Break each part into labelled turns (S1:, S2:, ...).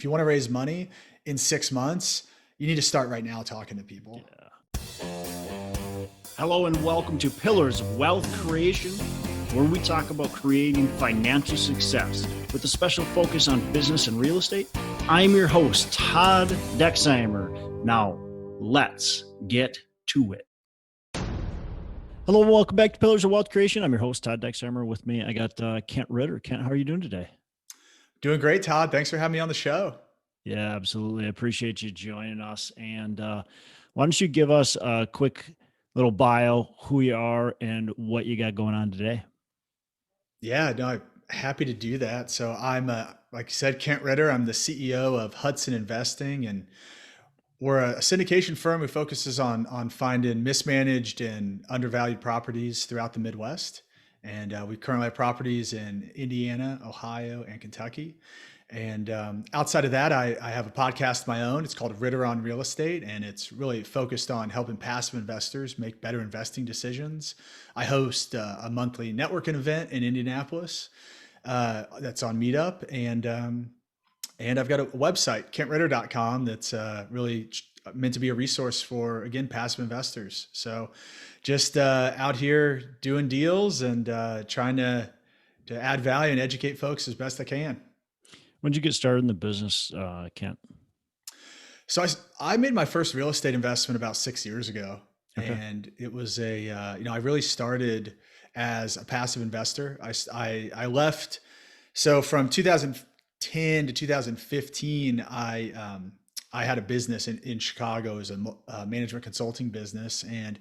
S1: if you want to raise money in 6 months, you need to start right now talking to people.
S2: Hello and welcome to Pillars of Wealth Creation, where we talk about creating financial success with a special focus on business and real estate. I'm your host, Todd Dexheimer. Now, let's get to it. Hello and welcome back to Pillars of Wealth Creation. I'm your host, Todd Dexheimer. With me, I got Kent Ritter. Kent, how are you doing today?
S1: Doing great, Todd. Thanks for having me on the show.
S2: Yeah, absolutely. I appreciate you joining us. And why don't you give us a quick little bio, who you are and what you got going on today?
S1: Yeah, no, I'm happy to do that. So I'm, like you said, Kent Ritter. I'm the CEO of Hudson Investing, and we're a syndication firm who focuses on finding mismanaged and undervalued properties throughout the Midwest. And we currently have properties in Indiana, Ohio, and Kentucky. And outside of that, I have a podcast of my own. It's called Ritter on Real Estate, and it's really focused on helping passive investors make better investing decisions. I host a monthly networking event in Indianapolis that's on Meetup, and I've got a website, kentritter.com, that's really meant to be a resource for, again, passive investors. So just out here doing deals and trying to add value and educate folks as best I can.
S2: When did you get started in the business, Kent?
S1: So I made my first real estate investment about 6 years ago.
S2: Okay.
S1: And it was I really started as a passive investor. I left. So from 2010 to 2015, I had a business in Chicago as a management consulting business, and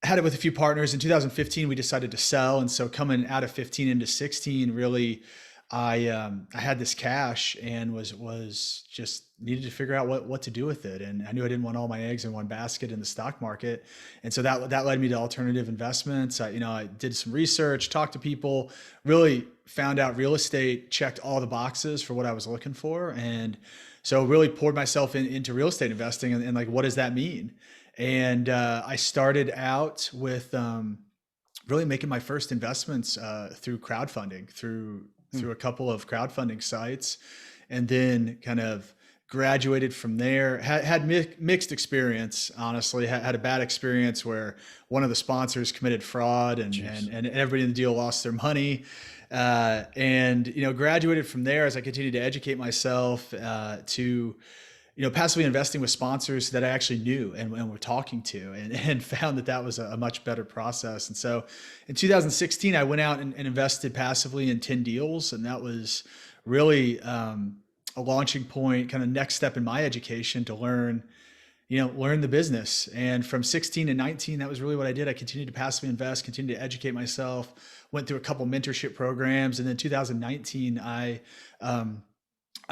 S1: had it with a few partners. In 2015, we decided to sell. And so coming out of 15 into 16, really, I had this cash and was just needed to figure out what to do with it. And I knew I didn't want all my eggs in one basket in the stock market. And so that led me to alternative investments. I did some research, talked to people, really found out real estate checked all the boxes for what I was looking for. And so really poured myself into real estate investing and like, what does that mean? And I started out with really making my first investments through crowdfunding, through a couple of crowdfunding sites, and then kind of graduated from there. Had mixed experience, honestly. Had a bad experience where one of the sponsors committed fraud and everybody in the deal lost their money. And graduated from there as I continued to educate myself to passively investing with sponsors that I actually knew and were talking to, and found that was a much better process. And so in 2016, I went out and invested passively in 10 deals. And that was really a launching point, kind of next step in my education to learn the business. And from 16 to 19, that was really what I did. I continued to passively invest, continued to educate myself, went through a couple mentorship programs. And then 2019, I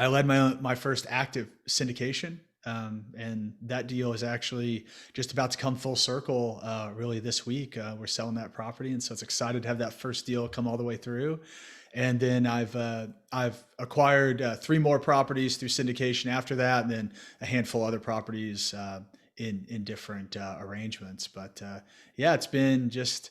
S1: led my first active syndication, and that deal is actually just about to come full circle. Really this week, we're selling that property, and so it's excited to have that first deal come all the way through. And then I've acquired 3 more properties through syndication after that, and then a handful of other properties in different arrangements. But yeah, it's been just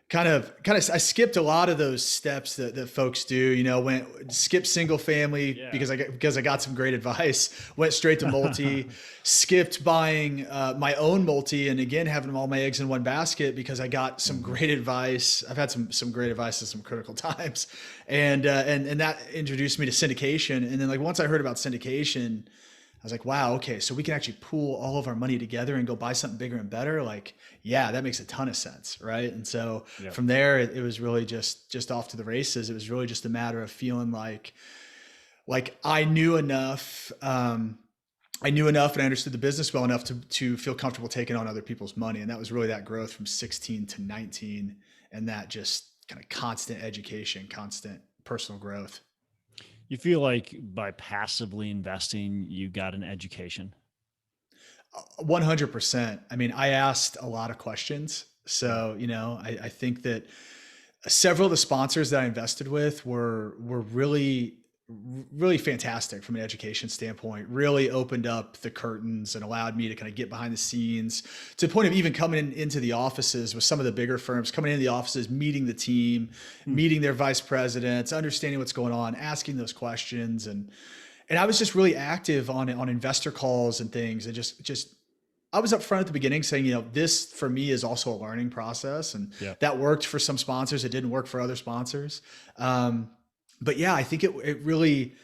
S1: kind of I skipped a lot of those steps that folks do, skip single family because I got some great advice, went straight to multi, skipped buying my own multi, and again, having all my eggs in one basket because I got some great advice. I've had some great advice at some critical times, and that introduced me to syndication. And then once I heard about syndication, I was like, wow, okay, so we can actually pool all of our money together and go buy something bigger and better. That makes a ton of sense, right? And so from there, it was really just off to the races. It was really just a matter of feeling like I knew enough. And I understood the business well enough to feel comfortable taking on other people's money. And that was really that growth from 16 to 19, and that just kind of constant education, constant personal growth.
S2: You feel like by passively investing, you got an education?
S1: 100%. I mean, I asked a lot of questions. So, I think that several of the sponsors that I invested with were really really fantastic from an education standpoint, really opened up the curtains and allowed me to kind of get behind the scenes to the point of even coming into the offices with some of the bigger firms, coming into the offices, meeting the team, meeting their vice presidents, understanding what's going on, asking those questions. and I was just really active on investor calls and things, and just I was upfront at the beginning saying, this for me is also a learning process, and
S2: Yeah.
S1: that worked for some sponsors. It didn't work for other sponsors. But yeah, I think it really,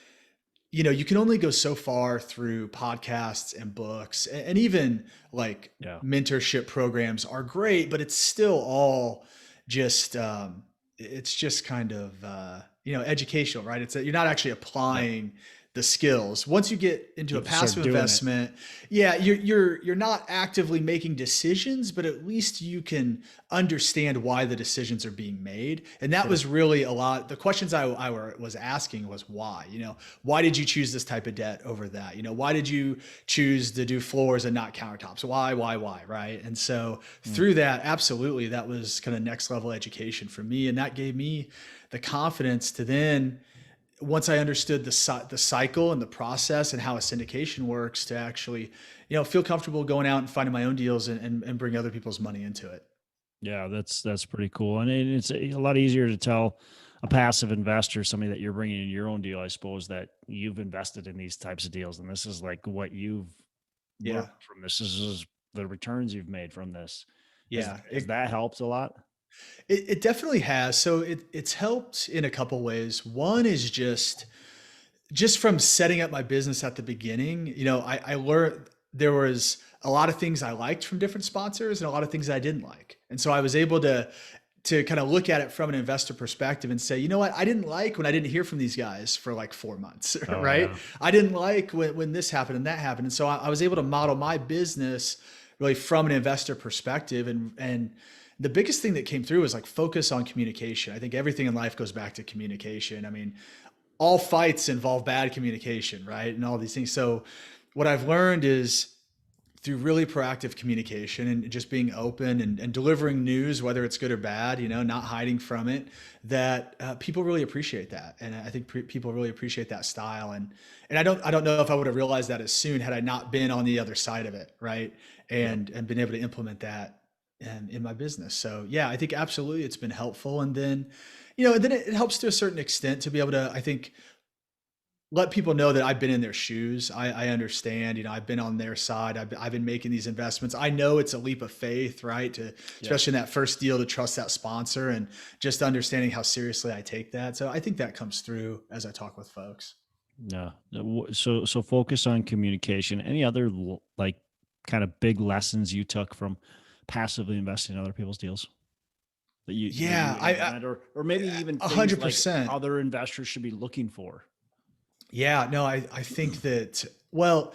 S1: you can only go so far through podcasts and books, and even like
S2: Yeah.
S1: mentorship programs are great, but it's still all just, it's just kind of, educational, right? You're not actually applying the skills. Once you get into
S2: You
S1: a
S2: have to start
S1: passive
S2: doing it.
S1: investment, yeah, you're not actively making decisions, but at least you can understand why the decisions are being made. And that was really a lot. The questions I was asking was why. Why did you choose this type of debt over that? Why did you choose to do floors and not countertops? Why, right? And so through that, absolutely, that was kind of next level education for me, and that gave me the confidence to then, once I understood the cycle and the process and how a syndication works, to actually, feel comfortable going out and finding my own deals and bring other people's money into it.
S2: Yeah, that's pretty cool. And it's a lot easier to tell a passive investor, somebody that you're bringing in your own deal, I suppose, that you've invested in these types of deals. And this is like what you've
S1: Yeah.
S2: learned from this. This is the returns you've made from this.
S1: Yeah.
S2: Has that helped a lot?
S1: It definitely has. So it's helped in a couple ways. One is just from setting up my business at the beginning, I learned there was a lot of things I liked from different sponsors and a lot of things I didn't like. And so I was able to kind of look at it from an investor perspective and say, you know what, I didn't like when I didn't hear from these guys for like 4 months, right?
S2: Yeah.
S1: I didn't like when this happened and that happened. And so I was able to model my business really from an investor perspective. And the biggest thing that came through was like focus on communication. I think everything in life goes back to communication. I mean, all fights involve bad communication, right? And all these things. So what I've learned is through really proactive communication and just being open and delivering news, whether it's good or bad, not hiding from it, that people really appreciate that. And I think people really appreciate that style. And I don't know if I would have realized that as soon had I not been on the other side of it, right? And been able to implement that in my business. So yeah, I think absolutely it's been helpful. And then, it helps to a certain extent to be able to, I think, let people know that I've been in their shoes. I understand, I've been on their side. I've been making these investments. I know it's a leap of faith, right? Especially in that first deal, to trust that sponsor, and just understanding how seriously I take that. So I think that comes through as I talk with folks.
S2: Yeah. So focus on communication. Any other like kind of big lessons you took from passively investing in other people's deals that you implement, or maybe even things like
S1: 100%.
S2: other investors should be looking for?
S1: Yeah, no, I think that, well,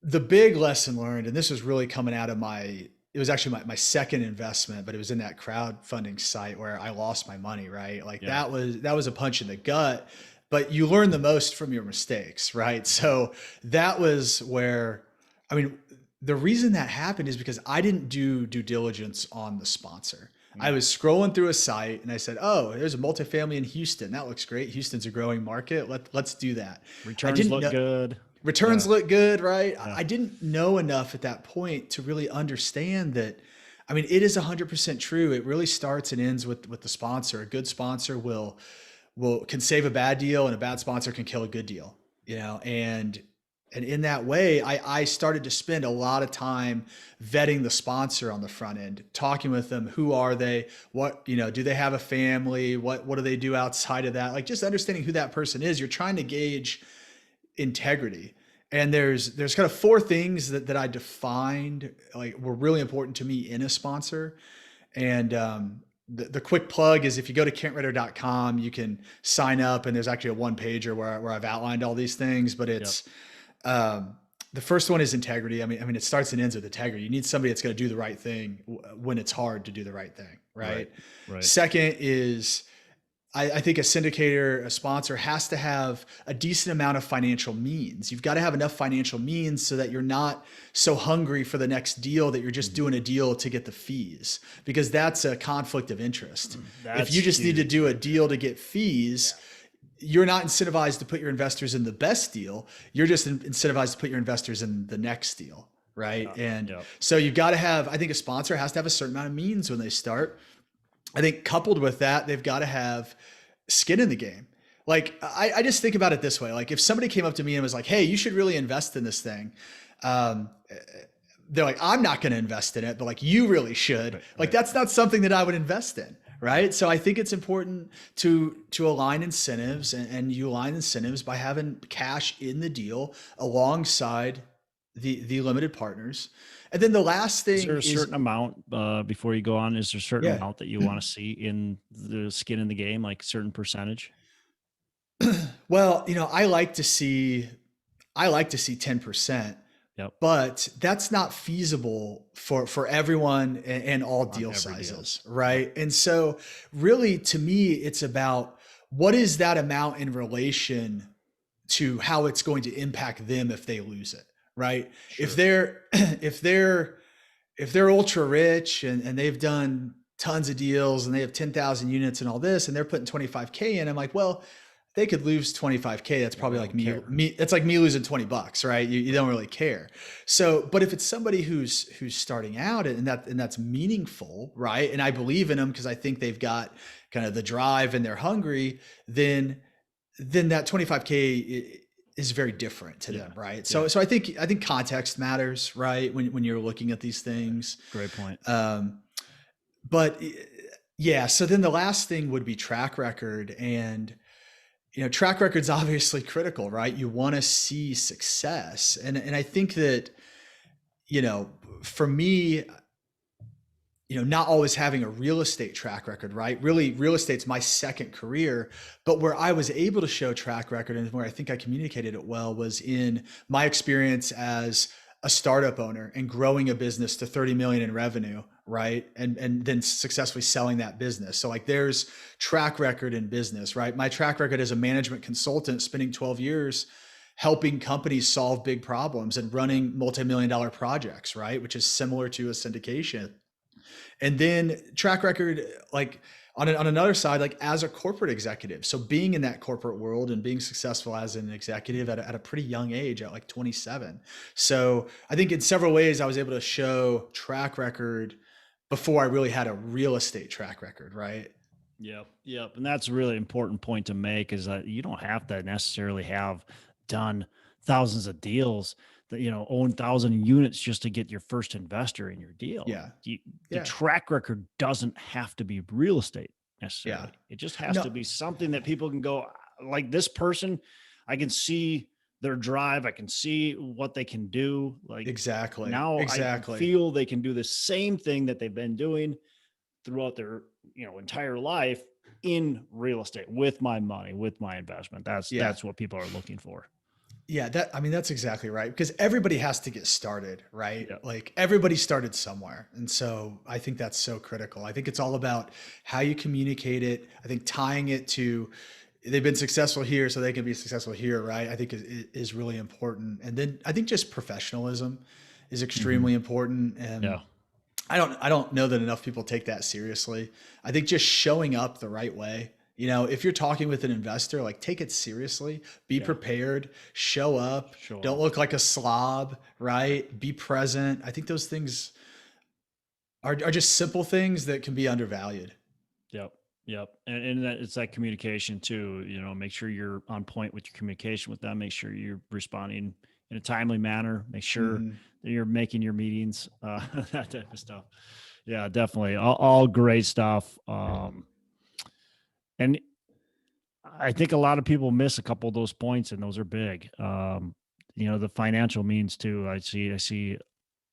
S1: the big lesson learned, and this was really coming out of it was actually my second investment, but it was in that crowdfunding site where I lost my money, right? Like that was a punch in the gut, but you learn the most from your mistakes, right? So that was where, I mean, the reason that happened is because I didn't do due diligence on the sponsor. I was scrolling through a site and I said, oh, there's a multifamily in Houston. That looks great. Houston's a growing market. Let's do that.
S2: Returns look good.
S1: Returns look good, right? Yeah. I didn't know enough at that point to really understand that. I mean, it is 100% true. It really starts and ends with the sponsor. A good sponsor can save a bad deal, and a bad sponsor can kill a good deal, and in that way, I started to spend a lot of time vetting the sponsor on the front end, talking with them. Who are they? What, do they have a family? What do they do outside of that? Like, just understanding who that person is. You're trying to gauge integrity. And there's kind of 4 things that I defined like were really important to me in a sponsor. And the quick plug is, if you go to kentritter.com, you can sign up, and there's actually a 1-pager where I've outlined all these things, but it's, the first one is integrity. I mean, it starts and ends with integrity. You need somebody that's going to do the right thing when it's hard to do the right thing. Right. Second is, I think a syndicator, a sponsor, has to have a decent amount of financial means. You've got to have enough financial means so that you're not so hungry for the next deal that you're just doing a deal to get the fees, because that's a conflict of interest. If you just need to do a deal to get fees, you're not incentivized to put your investors in the best deal. You're just incentivized to put your investors in the next deal, right? So you've got to have, I think a sponsor has to have a certain amount of means when they start. I think coupled with that, they've got to have skin in the game. Like I just think about it this way. Like if somebody came up to me and was like, "Hey, you should really invest in this thing," um, they're like, "I'm not going to invest in it," but like, "You really should."
S2: Right,
S1: Like
S2: right.
S1: that's not something that I would invest in, right? So I think it's important to align incentives, and you align incentives by having cash in the deal alongside the limited partners. And then the last
S2: Is there
S1: thing
S2: a
S1: is,
S2: certain amount before you go on? Is there a certain
S1: yeah.
S2: amount that you want to see in the skin in the game, like certain percentage?
S1: Well, I like to see 10%,
S2: Yep.
S1: but that's not feasible for everyone and all
S2: On
S1: deal
S2: every deal.
S1: sizes,
S2: Yep.
S1: right? And so really to me, it's about what is that amount in relation to how it's going to impact them if they lose it, right? If
S2: Sure.
S1: they're if they're if they're ultra rich and they've done tons of deals and they have 10,000 units and all this and they're putting 25K in, I'm like, well, they could lose 25K. That's
S2: Yeah,
S1: probably
S2: they
S1: like
S2: don't
S1: me,
S2: care.
S1: me. That's like me losing $20, right? You don't really care. So, but if it's somebody who's starting out and that's meaningful, right? And I believe in them because I think they've got kind of the drive and they're hungry, then that 25K is very different to
S2: Yeah.
S1: them, right?
S2: Yeah.
S1: So I think context matters, right? When you're looking at these things.
S2: Great point.
S1: Um, but yeah, so then the last thing would be track record, and track record's obviously critical, right? You want to see success, and I think that you know for me, not always having a real estate track record, right? Really, real estate's my second career, but where I was able to show track record and where I think I communicated it well was in my experience as a startup owner and growing a business to 30 million in revenue, right? And then successfully selling that business. So like there's track record in business, right? My track record as a management consultant, spending 12 years helping companies solve big problems and running multi-million-dollar projects, right? Which is similar to a syndication. And then track record, like on another side, like as a corporate executive. So being in that corporate world and being successful as an executive at a pretty young age, at like 27. So I think in several ways I was able to show track record before I really had a real estate track record, right?
S2: Yep. Yep. And that's a really important point to make, is that you don't have to necessarily have done thousands of deals, that, own 1,000 units just to get your first investor in your deal.
S1: Yeah.
S2: The
S1: Yeah.
S2: track record doesn't have to be real estate
S1: Yeah.
S2: necessarily. It just has to
S1: No,
S2: be something that people can go, like this person, I can see their drive. I can see what they can do. Like
S1: exactly.
S2: now I can
S1: Exactly.
S2: feel they can do the same thing that they've been doing throughout their entire life in real estate with my money, with my investment. that's
S1: Yeah.
S2: that's what people are looking for.
S1: Yeah, that's exactly right. Because everybody has to get started, right?
S2: Yep.
S1: Like everybody started somewhere. And so I think that's so critical. I think it's all about how you communicate it. I think tying it to they've been successful here, so they can be successful here, right? I think is really important. And then I think just professionalism is
S2: Hmm.
S1: extremely important. And
S2: Yeah.
S1: I don't know that enough people take that seriously. I think just showing up the right way. If you're talking with an investor, like take it seriously, be
S2: Yeah.
S1: prepared, show up,
S2: Show
S1: don't
S2: up.
S1: look like a slob, right? Be present. I think those things are just simple things that can be undervalued.
S2: Yep. Yep. And that it's that communication too, make sure you're on point with your communication with them, make sure you're responding in a timely manner, make sure
S1: Hmm.
S2: that you're making your meetings, that type of stuff. Yeah, definitely. All great stuff. And I think a lot of people miss a couple of those points, and those are big. The financial means too. I see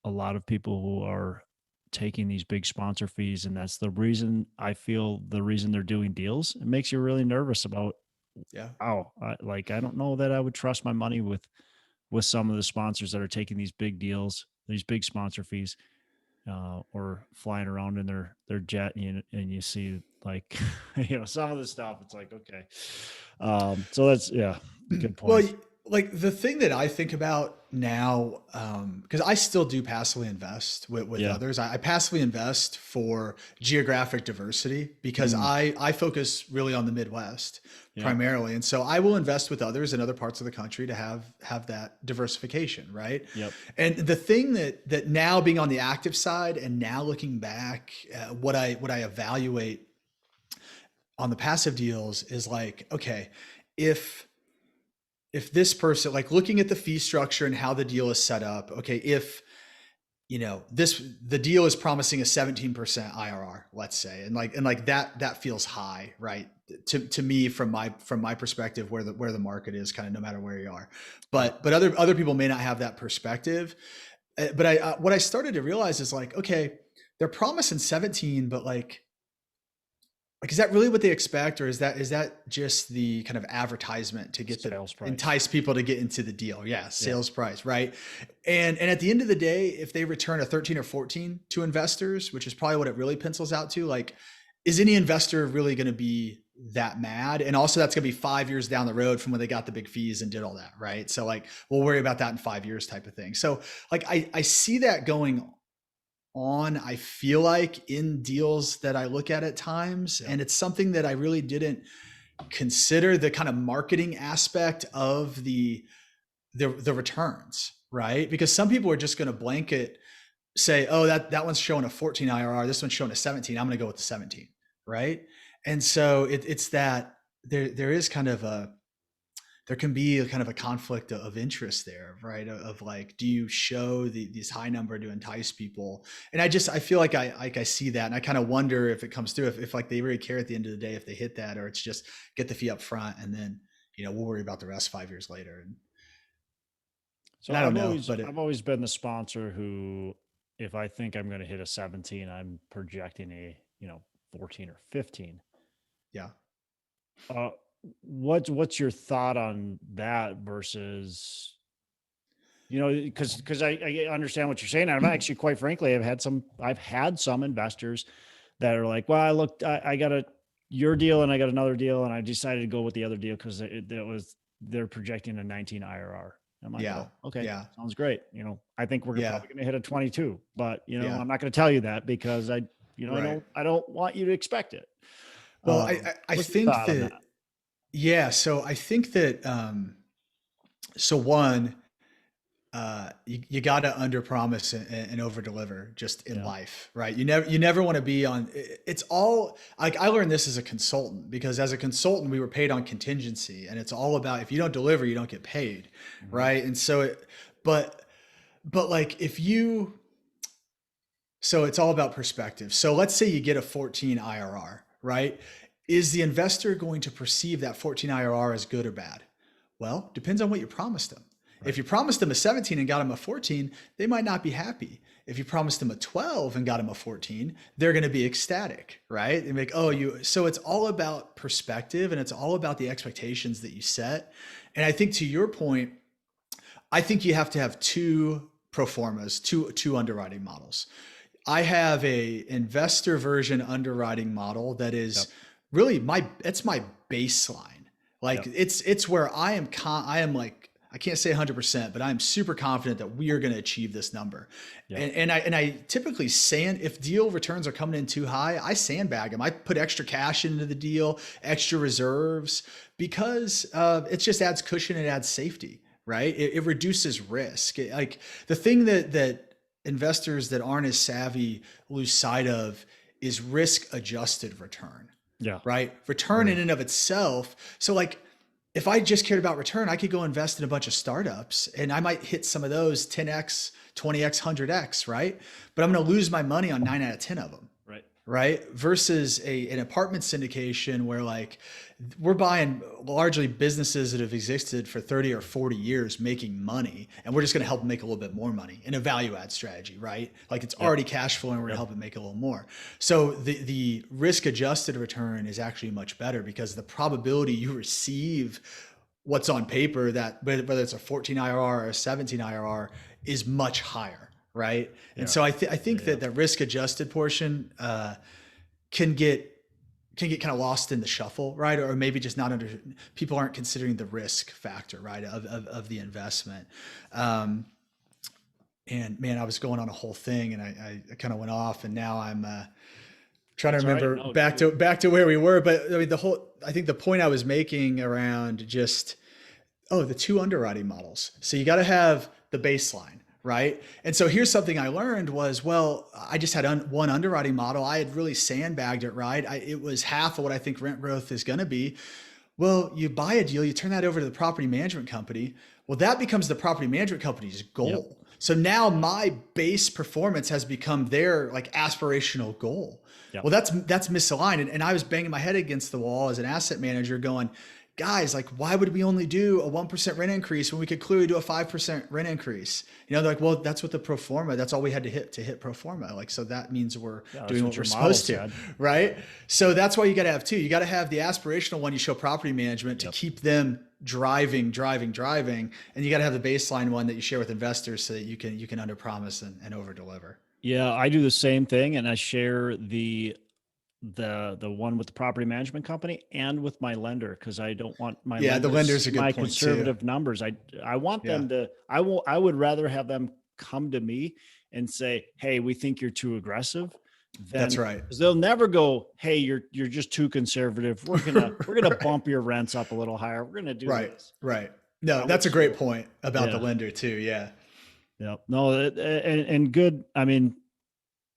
S2: a lot of people who are taking these big sponsor fees, and that's the reason they're doing deals. It makes you really nervous about,
S1: Yeah.
S2: oh, I don't know that I would trust my money with some of the sponsors that are taking these big deals, these big sponsor fees, or flying around in their jet, and you see like some of the stuff. It's like, okay, so that's, yeah, good
S1: Well,
S2: points.
S1: like the thing that I think about now, because I still do passively invest with
S2: Yeah.
S1: others. I passively invest for geographic diversity because
S2: Mm,
S1: I focus really on the Midwest
S2: yeah.
S1: primarily, and so I will invest with others in other parts of the country to have that diversification, right?
S2: Yep.
S1: And the thing that now being on the active side and now looking back, what I evaluate on the passive deals is like, okay, if this person, like looking at the fee structure and how the deal is set up, okay, if the deal is promising a 17% IRR, let's say, and like that feels high, right? To me, from my perspective, where the market is, kind of no matter where you are, but other people may not have that perspective. But what I started to realize is like, okay, they're promising 17, but like, is that really what they expect, or is that just the kind of advertisement to get
S2: Sales price.
S1: entice people to get into the deal? Yeah, sales
S2: Yeah.
S1: price, right? And at the end of the day, if they return a 13 or 14 to investors, which is probably what it really pencils out to, like, is any investor really going to be that mad? And also, that's going to be 5 years down the road from when they got the big fees and did all that, right? So like, we'll worry about that in 5 years, type of thing. So like, I see that going on, I feel like, in deals that I look at times. And it's something that I really didn't consider, the kind of marketing aspect of the returns, right? Because some people are just going to blanket say, oh, that one's showing a 14 IRR, this one's showing a 17, I'm going to go with the 17, right? And so it's that there is kind of there can be a kind of a conflict of interest there, right? Of like, do you show these high number to entice people? And I feel like I see that, and I kind of wonder if it comes through, if like they really care at the end of the day, if they hit that, or it's just get the fee up front and then, we'll worry about the rest 5 years later. And
S2: So
S1: I don't know, but
S2: I've always been the sponsor who, if I think I'm going to hit a 17, I'm projecting a 14 or 15.
S1: yeah.
S2: What's your thought on that versus, because I understand what you're saying. And I'm actually, quite frankly, I've had some investors that are like, well, I got your deal and I got another deal, and I decided to go with the other deal because they're projecting a 19 IRR. I'm like,
S1: Yeah.
S2: oh, okay,
S1: Yeah.
S2: sounds great. I think we're probably going to hit a 22, but
S1: Yeah.
S2: I'm not going to tell you that because
S1: Right.
S2: I don't want you to expect it.
S1: Well, I think that, yeah. So I think that, so one, you got to under promise and over deliver just in life, right? You never want to be on, it's all like, I learned this as a consultant, because as a consultant, we were paid on contingency, and it's all about, if you don't deliver, you don't get paid. Mm-hmm. Right. And so, but like so it's all about perspective. So let's say you get a 14 IRR, right? Is the investor going to perceive that 14 IRR as good or bad? Well, depends on what you promised them. Right. If you promised them a 17 and got them a 14, they might not be happy. If you promised them a 12 and got them a 14, they're going to be ecstatic, right? And like, so it's all about perspective, and it's all about the expectations that you set. And I think, to your point, I think you have to have two pro formas, two underwriting models. I have a investor version underwriting model that is really it's my baseline. Like it's where I am like, I can't say 100%, but I'm super confident that we are going to achieve this number. And I typically if deal returns are coming in too high, I sandbag them. I put extra cash into the deal, extra reserves, because it just adds cushion, it adds safety, right? It reduces risk. Like the thing that investors that aren't as savvy lose sight of is risk adjusted return.
S2: Yeah.
S1: Right. Return in and of itself. So like, if I just cared about return, I could go invest in a bunch of startups and I might hit some of those 10X, 20X, 100X, right? But I'm going to lose my money on 9 out of 10 of them. Right. Versus an apartment syndication where like we're buying largely businesses that have existed for 30 or 40 years making money, and we're just going to help them make a little bit more money in a value add strategy, right? Like it's already cash flowing, we're going to help it make a little more. So the risk adjusted return is actually much better, because the probability you receive what's on paper, that whether it's a 14 IRR or a 17 IRR, is much higher. Right. And so I think that the risk adjusted portion can get kind of lost in the shuffle, right? Or maybe just people aren't considering the risk factor, right, of the investment. And man, I was going on a whole thing and I kind of went off, and now I'm trying to remember back to where we were. But I mean, I think the point I was making around just, the two underwriting models. So you got to have the baseline. Right. And so here's something I learned was, I just had one underwriting model. I had really sandbagged it, right? It was half of what I think rent growth is going to be. Well, you buy a deal, you turn that over to the property management company. Well, that becomes the property management company's
S2: Yep.
S1: goal. So now my base performance has become their like aspirational goal.
S2: Yep.
S1: Well, that's misaligned. And I was banging my head against the wall as an asset manager going, guys, like, why would we only do a 1% rent increase when we could clearly do a 5% rent increase? You know, they're like, well, that's what the pro forma, that's all we had to hit pro forma. Like, so that means we're doing what we're supposed to, right? So that's why you got to have two. You got to have the aspirational one you show property management to keep them driving. And you got to have the baseline one that you share with investors so that you can under promise and over deliver.
S2: Yeah, I do the same thing, and I share the one with the property management company and with my lender, because I don't want my
S1: the lenders are good
S2: my
S1: point
S2: conservative
S1: too.
S2: numbers. I want them to. I would rather have them come to me and say, "Hey, we think you're too aggressive."
S1: That's right.
S2: Because they'll never go, "Hey, you're just too conservative. We're gonna bump your rents up a little higher. We're gonna do this."
S1: Right. No, that's a great point about the lender too. Yeah.
S2: Yeah. No, and good. I mean,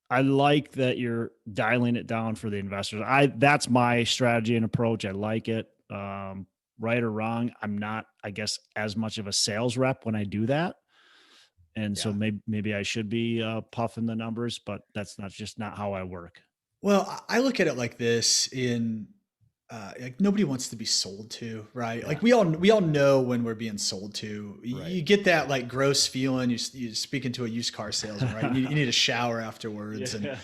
S2: I like that you're dialing it down for the investors. That's my strategy and approach. I like it. Right or wrong, I'm not, I guess, as much of a sales rep when I do that. And so maybe I should be puffing the numbers, but that's not how I work.
S1: Well, I look at it like this like nobody wants to be sold to, right?
S2: Yeah.
S1: Like we all know when we're being sold to.
S2: Right.
S1: You get that like gross feeling. You speaking to a used car salesman, right? You need a shower afterwards, and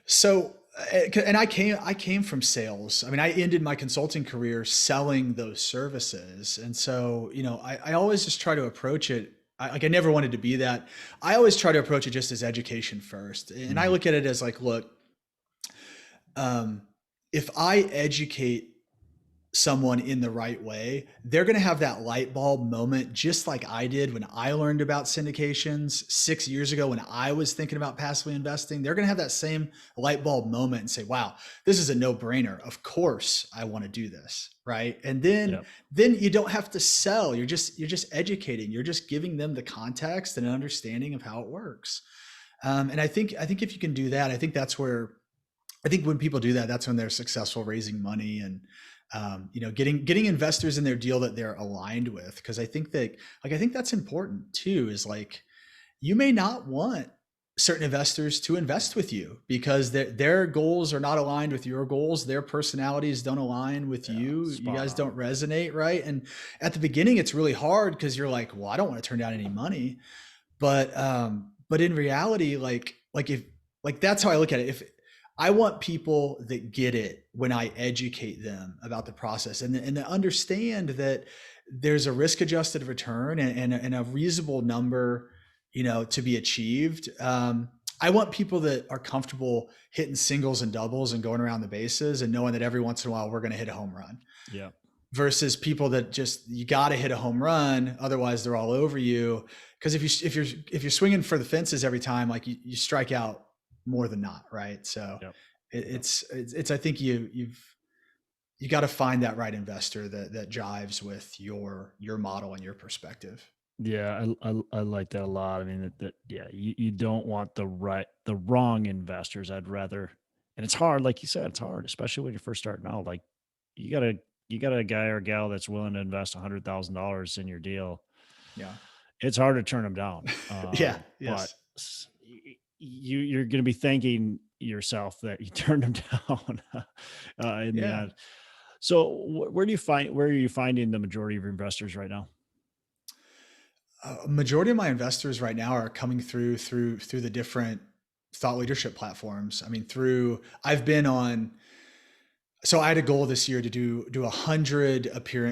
S1: so. And I came from sales. I mean, I ended my consulting career selling those services, and so I always just try to approach it. I never wanted to be that. I always try to approach it just as education first, and I look at it as like, look. If I educate someone in the right way, they're going to have that light bulb moment, just like I did when I learned about syndications 6 years ago when I was thinking about passively investing. They're going to have that same light bulb moment and say, wow, this is a no brainer. Of course I want to do this. Right. And then you don't have to sell. You're just educating. You're just giving them the context and an understanding of how it works. And I think if you can do that, I think when people do that, that's when they're successful raising money and, getting investors in their deal that they're aligned with. Cause I think that's important too, is like, you may not want certain investors to invest with you because their goals are not aligned with your goals. Their personalities don't align with you. You guys don't resonate. Right. And at the beginning, it's really hard because you're like, well, I don't want to turn down any money, but in reality, that's how I look at it. If I want people that get it when I educate them about the process and understand that there's a risk adjusted return and a reasonable number, to be achieved. I want people that are comfortable hitting singles and doubles and going around the bases and knowing that every once in a while we're going to hit a home run.
S2: Yeah.
S1: Versus people that you got to hit a home run, otherwise they're all over you. Because if you're swinging for the fences every time, like you strike out more than not, right? So it's I think you got to find that right investor that jives with your model and your perspective.
S2: Yeah, I like that a lot. I mean, you don't want the wrong investors. I'd rather, and it's hard, like you said, it's hard, especially when you're first starting out. Like you got a guy or gal that's willing to invest $100,000 in your deal.
S1: Yeah,
S2: it's hard to turn them down.
S1: Yes.
S2: But you're going to be thanking yourself that you turned them down in the end. So where are you finding the majority of your investors right now?
S1: A majority of my investors right now are coming through the different thought leadership platforms. I mean, I've been on. So I had a goal this year to do 100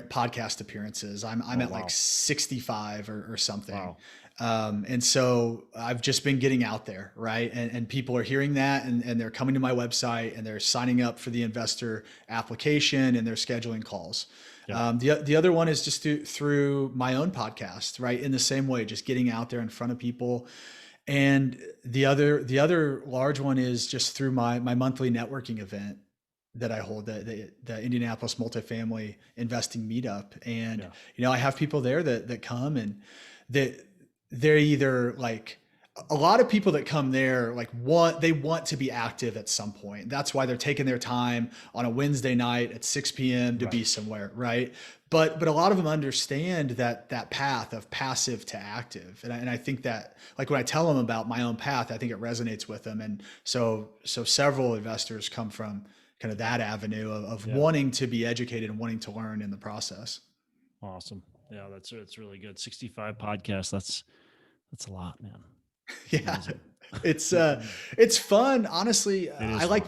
S1: podcast appearances. I'm at like 65 or something.
S2: Wow.
S1: And so I've just been getting out there, right? And people are hearing that and they're coming to my website and they're signing up for the investor application and they're scheduling calls. The other one is just through my own podcast, right? In the same way, just getting out there in front of people. And the other large one is just through my monthly networking event that I hold, the Indianapolis Multifamily Investing Meetup. And, I have people there that come and they're either like, a lot of people that come there they want to be active at some point. That's why they're taking their time on a Wednesday night at 6 p.m. to
S2: Right.
S1: be somewhere, right? But a lot of them understand that path of passive to active, and I think that, like, when I tell them about my own path, I think it resonates with them. And so several investors come from kind of that avenue of
S2: Yeah.
S1: wanting to be educated and wanting to learn in the process.
S2: Awesome. Yeah, it's really good. 65 podcasts. That's a lot, man.
S1: Yeah,
S2: Amazing.
S1: it's it's fun. Honestly,
S2: It is fun.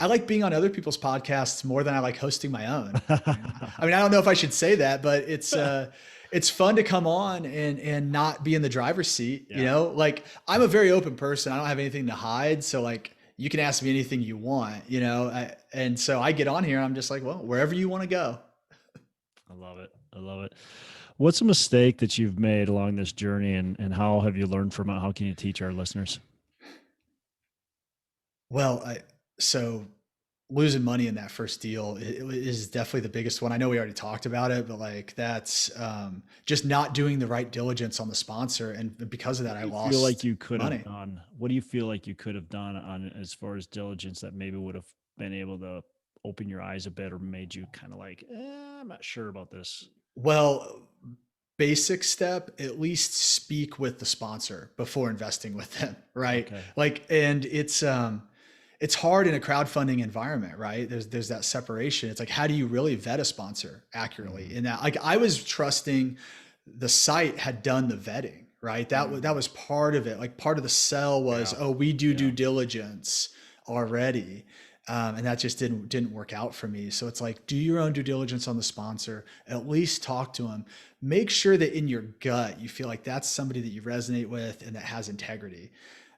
S1: I like being on other people's podcasts more than I like hosting my own. I mean, I don't know if I should say that, but it's fun to come on and not be in the driver's seat.
S2: Yeah.
S1: You know, like, I'm a very open person. I don't have anything to hide, so like, you can ask me anything you want. You know, and so I get on here and I'm just like, well, wherever you want to go.
S2: I love it. I love it. What's a mistake that you've made along this journey, and how have you learned from it? How can you teach our listeners?
S1: Well, so losing money in that first deal is definitely the biggest one. I know we already talked about it, but like, that's just not doing the right diligence on the sponsor, and because of that, I lost
S2: Feel like you could
S1: money.
S2: have done? What do you feel like you could have done on as far as diligence that maybe would have been able to open your eyes a bit, or made you kind of like, I'm not sure about this?
S1: Well, basic step, at least speak with the sponsor before investing with them, right?
S2: Okay.
S1: Like, and it's hard in a crowdfunding environment, right? There's that separation. It's like, how do you really vet a sponsor accurately?
S2: Mhm.
S1: In that, like, I was trusting the site had done the vetting, right? That was part of it. Like, part of the sell was,
S2: Yeah.
S1: oh, we do
S2: Yeah.
S1: due diligence already. And that just didn't work out for me. So it's like, do your own due diligence on the sponsor. At least talk to them. Make sure that in your gut you feel like that's somebody that you resonate with and that has integrity.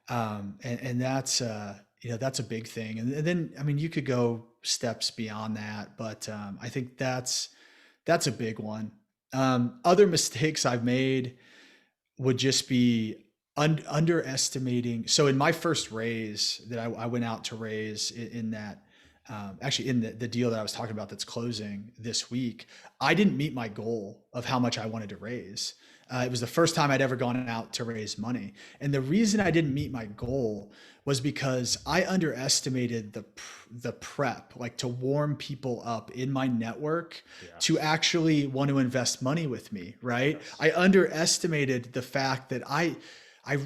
S1: And that's that's a big thing. And then, I mean, you could go steps beyond that, but I think that's a big one. Other mistakes I've made would just be underestimating. So in my first raise that I went out to raise in that, actually in the deal that I was talking about that's closing this week, I didn't meet my goal of how much I wanted to raise. It was the first time I'd ever gone out to raise money. And the reason I didn't meet my goal was because I underestimated the prep, like, to warm people up in my network to actually want to invest money with me, right?
S2: Yes.
S1: I underestimated the fact that I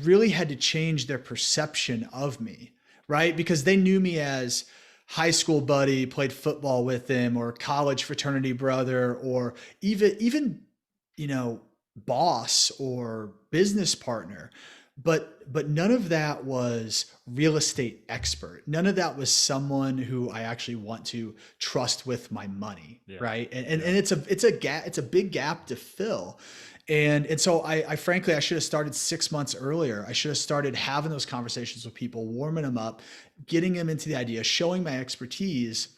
S1: really had to change their perception of me, right? Because they knew me as high school buddy, played football with them, or college fraternity brother, or even boss or business partner. But none of that was real estate expert. None of that was someone who I actually want to trust with my money,
S2: Yeah.
S1: right? And it's a big gap to fill. And so I frankly, I should have started 6 months earlier. I should have started having those conversations with people, warming them up, getting them into the idea, showing my expertise.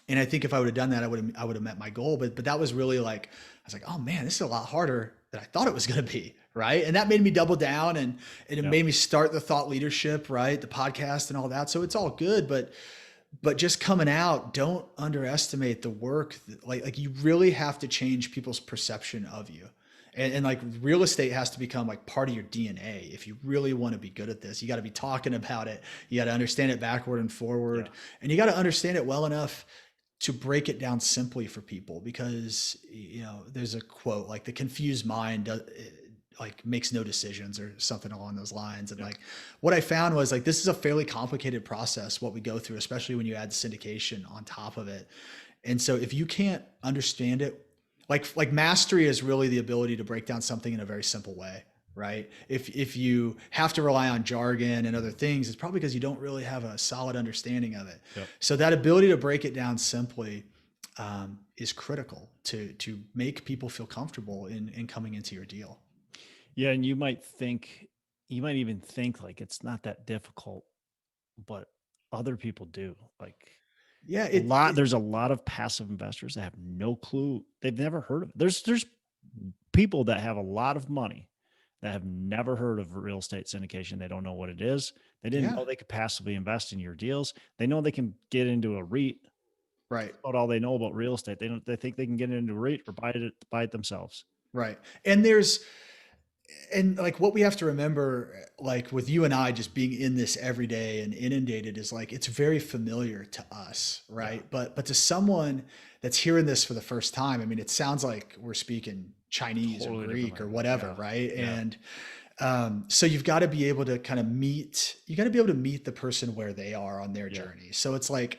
S1: And I think if I would have done that, I would have met my goal. But that was really like, I was like, oh man, this is a lot harder than I thought it was going to be. Right. And that made me double down, and it made me start the thought leadership, right? The podcast and all that. So it's all good, but just coming out, don't underestimate the work. Like you really have to change people's perception of you. And like, real estate has to become like part of your DNA. If you really want to be good at this, you got to be talking about it. You got to understand it backward and forward, and you got to understand it well enough to break it down simply for people. Because, there's a quote, like, the confused mind like makes no decisions, or something along those lines. And like, what I found was, like, this is a fairly complicated process, what we go through, especially when you add syndication on top of it. And so if you can't understand it, like mastery is really the ability to break down something in a very simple way, right? If you have to rely on jargon and other things, it's probably because you don't really have a solid understanding of it.
S2: Yep.
S1: So that ability to break it down simply is critical to make people feel comfortable in coming into your deal.
S2: Yeah, and you might even think like it's not that difficult, but other people do. Like,
S1: Yeah,
S2: there's a lot of passive investors that have no clue. They've never heard of it. There's people that have a lot of money that have never heard of real estate syndication. They don't know what it is. They didn't know they could passively invest in your deals. They know they can get into a REIT.
S1: Right.
S2: About all they know about real estate. They think they can get into a REIT or buy it themselves.
S1: Right. And there's and like what we have to remember, like with you and I just being in this every day and inundated, is like it's very familiar to us,
S2: Yeah,
S1: right? But to someone that's hearing this for the first time, I mean, it sounds like we're speaking Chinese or
S2: totally different
S1: Greek or
S2: language.
S1: whatever,
S2: Yeah,
S1: right?
S2: yeah,
S1: And so you've got to be able to kind of meet, you got to be able to meet the person where they are on their
S2: yeah,
S1: journey. So it's like,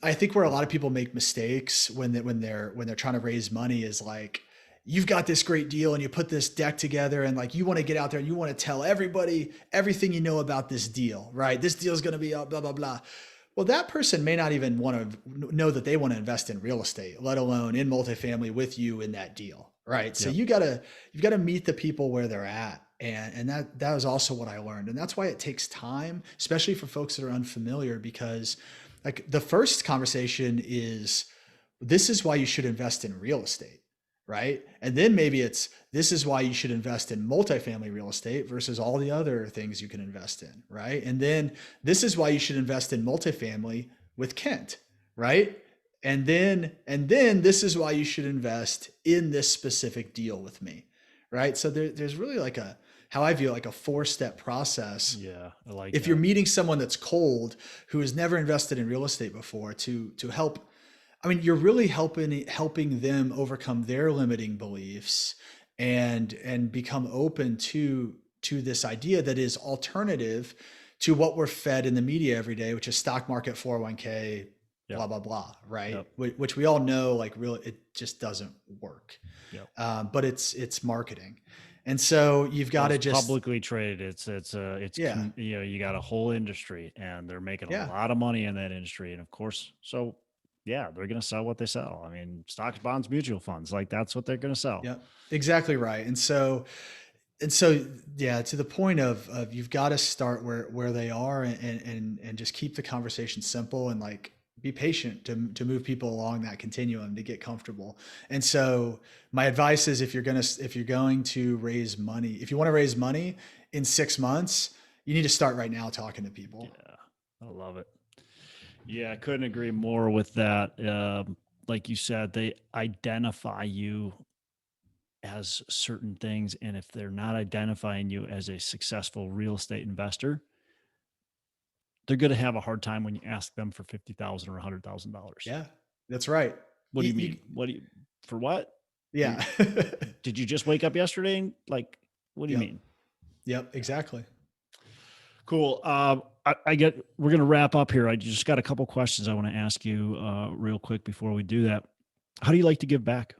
S1: I think where a lot of people make mistakes when they're trying to raise money is like, you've got this great deal and you put this deck together and like you want to get out there and you want to tell everybody everything you know about this deal, right? This deal is going to be blah blah blah. Well, that person may not even want to know that they want to invest in real estate, let alone in multifamily with you in that deal, right? So
S2: yep,
S1: you've got to meet the people where they're at, and that was also what I learned, and that's why it takes time, especially for folks that are unfamiliar, because like the first conversation is, this is why you should invest in real estate, right? And then maybe it's, this is why you should invest in multifamily real estate versus all the other things you can invest in, right? And then this is why you should invest in multifamily with Kent, right? And then this is why you should invest in this specific deal with me, right? So there's really like a, how I view it, like a 4-step process.
S2: yeah. I like
S1: If you're
S2: that.
S1: meeting someone that's cold, who has never invested in real estate before, to help, I mean, you're really helping them overcome their limiting beliefs and become open to this idea that is alternative to what we're fed in the media every day, which is stock market, 401k,
S2: Yep,
S1: blah blah blah, right?
S2: yep,
S1: Which we all know, like, really, it just doesn't work.
S2: yep.
S1: But it's marketing, and so you've got
S2: Well,
S1: to
S2: it's
S1: just,
S2: publicly traded.
S1: yeah,
S2: You know, you got a whole industry, and they're making a
S1: yeah.
S2: lot of money in that industry, and of course, so yeah, they're going to sell what they sell. I mean, stocks, bonds, mutual funds, like that's what they're going to sell.
S1: Yeah, exactly right. And so yeah, to the point of you've got to start where they are, and just keep the conversation simple, and like be patient to move people along that continuum to get comfortable. And so my advice is, if you're going to raise money, if you want to raise money in 6 months, you need to start right now talking to people.
S2: Yeah, I love it. Yeah, I couldn't agree more with that. Like you said, they identify you as certain things. And if they're not identifying you as a successful real estate investor, they're going to have a hard time when you ask them for 50,000 or $100,000.
S1: Yeah, that's right.
S2: What do you mean? What do you, for what? You,
S1: Yeah.
S2: did you just wake up yesterday? And like, what do you
S1: Yep.
S2: mean?
S1: Yep.
S2: Yeah.
S1: Exactly.
S2: Cool. We're going to wrap up here. I just got a couple questions I want to ask you real quick before we do that. How do you like to give back?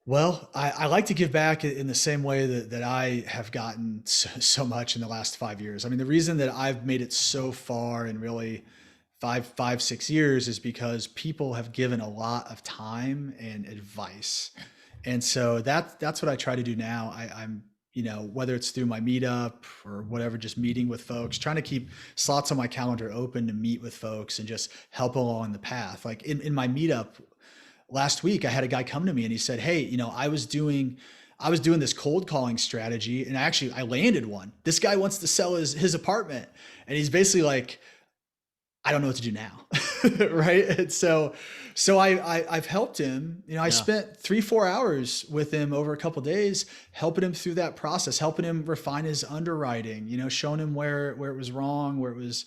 S1: Well, I like to give back in the same way that I have gotten so much in the last 5 years. I mean, the reason that I've made it so far in really 6 years is because people have given a lot of time and advice. And so that's what I try to do now. I'm, whether it's through my Meetup or whatever, just meeting with folks, trying to keep slots on my calendar open to meet with folks and just help along the path. Like in my Meetup last week, I had a guy come to me and he said, "Hey, I was doing this cold calling strategy, and I landed one. This guy wants to sell his apartment, and he's basically like, I don't know what to do now." Right. And so I've helped him. I
S2: Yeah.
S1: spent 3-4 hours with him over a couple of days, helping him through that process, helping him refine his underwriting, showing him where it was wrong, where it was,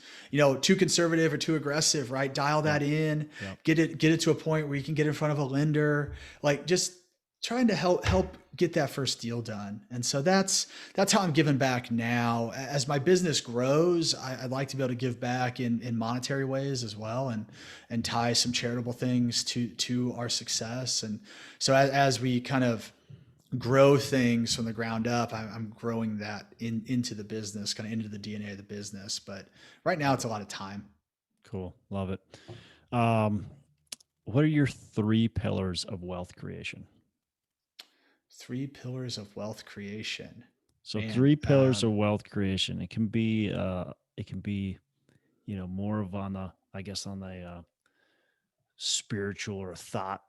S1: too conservative or too aggressive, right? Dial
S2: Yeah.
S1: that in,
S2: Yeah.
S1: get it to a point where you can get in front of a lender, like just trying to help get that first deal done. And so that's how I'm giving back now. As my business grows, I'd like to be able to give back in monetary ways as well, and tie some charitable things to our success. And so as we kind of grow things from the ground up, I'm growing that into the business, kind of into the DNA of the business. But right now it's a lot of time.
S2: Cool. Love it. Um, what are your 3 pillars of wealth creation?
S1: 3 pillars of wealth creation,
S2: So
S1: man.
S2: 3 pillars of wealth creation. It can be, more of on the, I guess, on the spiritual or thought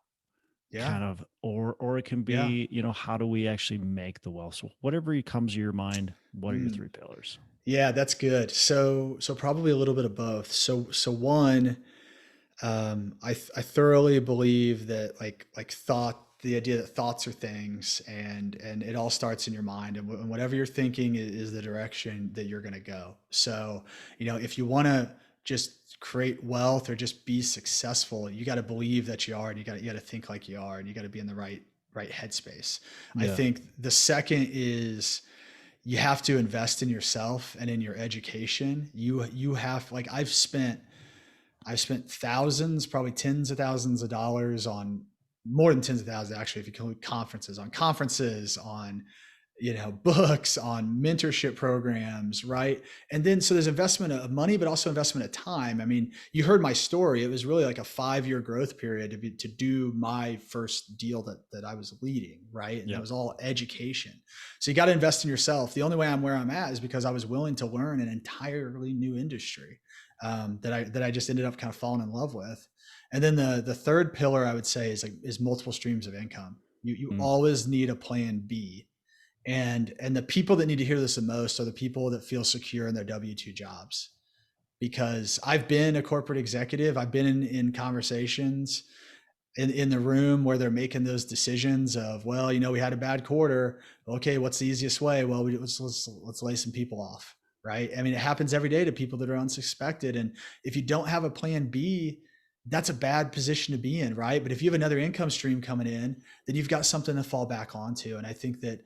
S1: Yeah.
S2: kind of, or it can
S1: Yeah.
S2: be, how do we actually make the wealth? So whatever comes to your mind, what are your
S1: Mm.
S2: 3 pillars?
S1: Yeah, that's good. So probably a little bit of both. So one, I thoroughly believe that like thought the idea that thoughts are things, and it all starts in your mind, and whatever you're thinking is the direction that you're going to go. So, if you want to just create wealth or just be successful, you got to believe that you are, and you got to think like you are, and you got to be in the right headspace. I
S2: Yeah.
S1: think the second is you have to invest in yourself and in your education. You have, like, I've spent thousands, probably tens of thousands of dollars on, more than tens of thousands actually, if you include conferences, on books, on mentorship programs, right? And then so there's investment of money, but also investment of time. I mean, you heard my story. It was really like a 5-year growth period to do my first deal that I was leading, right? And
S2: Yep.
S1: that was all education. So you got to invest in yourself. The only way I'm where I'm at is because I was willing to learn an entirely new industry that I just ended up kind of falling in love with. And then the third pillar I would say is multiple streams of income. You always need a plan B. And the people that need to hear this the most are the people that feel secure in their W-2 jobs. Because I've been a corporate executive, I've been in conversations in the room where they're making those decisions of, well, we had a bad quarter. Okay, what's the easiest way? Well, let's lay some people off, right? I mean, it happens every day to people that are unsuspected. And if you don't have a plan B, that's a bad position to be in, right? But if you have another income stream coming in, then you've got something to fall back onto. And I think that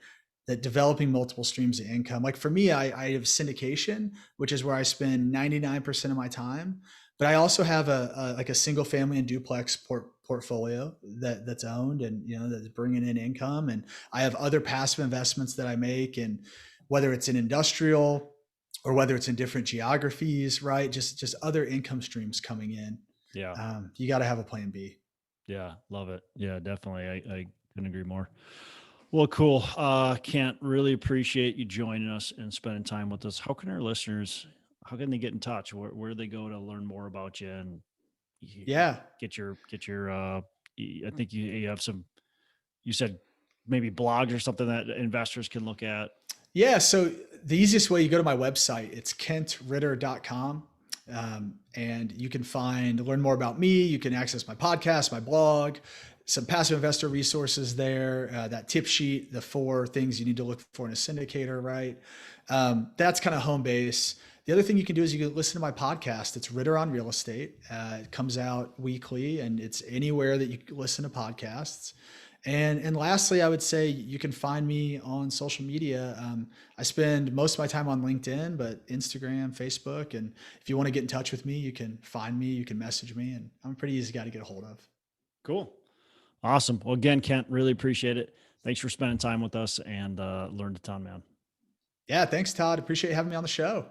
S1: developing multiple streams of income, like for me, I have syndication, which is where I spend 99% of my time. But I also have a single family and duplex portfolio that's owned, and that's bringing in income. And I have other passive investments that I make, and whether it's in industrial or whether it's in different geographies, right? Just other income streams coming in.
S2: Yeah.
S1: You got to have a plan B.
S2: Yeah. Love it. Yeah, definitely. I couldn't agree more. Well, cool. Kent, really appreciate you joining us and spending time with us. How can our listeners, how can they get in touch? Where do they go to learn more about you and
S1: Yeah.
S2: get your, I think you have some, you said maybe blogs or something that investors can look at.
S1: Yeah. So the easiest way, you go to my website, it's kentritter.com. And you can learn more about me. You can access my podcast, my blog, some passive investor resources there, that tip sheet, the 4 things you need to look for in a syndicator, right? That's kind of home base. The other thing you can do is you can listen to my podcast. It's Ritter on Real Estate. It comes out weekly, and it's anywhere that you can listen to podcasts. And lastly, I would say you can find me on social media. I spend most of my time on LinkedIn, but Instagram, Facebook. And if you want to get in touch with me, you can find me, you can message me, and I'm a pretty easy guy to get a hold of.
S2: Cool. Awesome. Well, again, Kent, really appreciate it. Thanks for spending time with us, and learned a ton, man.
S1: Yeah. Thanks, Todd. Appreciate you having me on the show.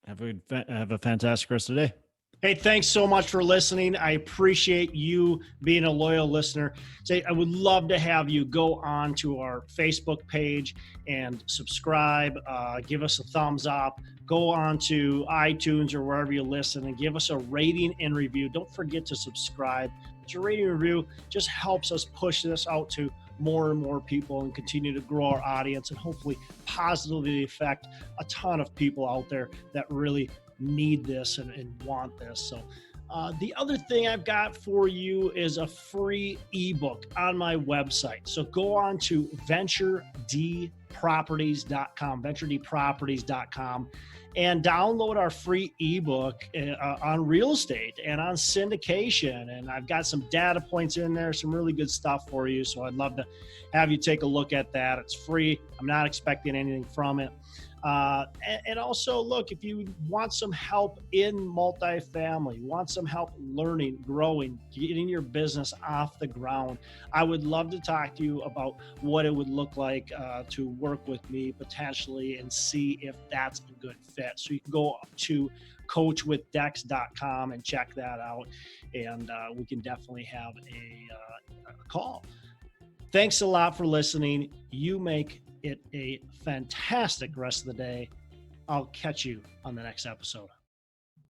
S2: Have a fantastic rest of the day. Hey, thanks so much for listening. I appreciate you being a loyal listener. I would love to have you go on to our Facebook page and subscribe, give us a thumbs up, go on to iTunes or wherever you listen and give us a rating and review. Don't forget to subscribe. Your rating and review just helps us push this out to more and more people and continue to grow our audience and hopefully positively affect a ton of people out there that really need this and want this. So the other thing I've got for you is a free ebook on my website. So go on to venturedproperties.com, and download our free ebook on real estate and on syndication. And I've got some data points in there, some really good stuff for you. So I'd love to have you take a look at that. It's free. I'm not expecting anything from it. And also, look, if you want some help in multifamily, want some help learning, growing, getting your business off the ground, I would love to talk to you about what it would look like to work with me potentially and see if that's a good fit. So you can go to coachwithdex.com and check that out, and we can definitely have a call. Thanks a lot for listening. You make it a fantastic rest of the day. I'll catch you on the next episode.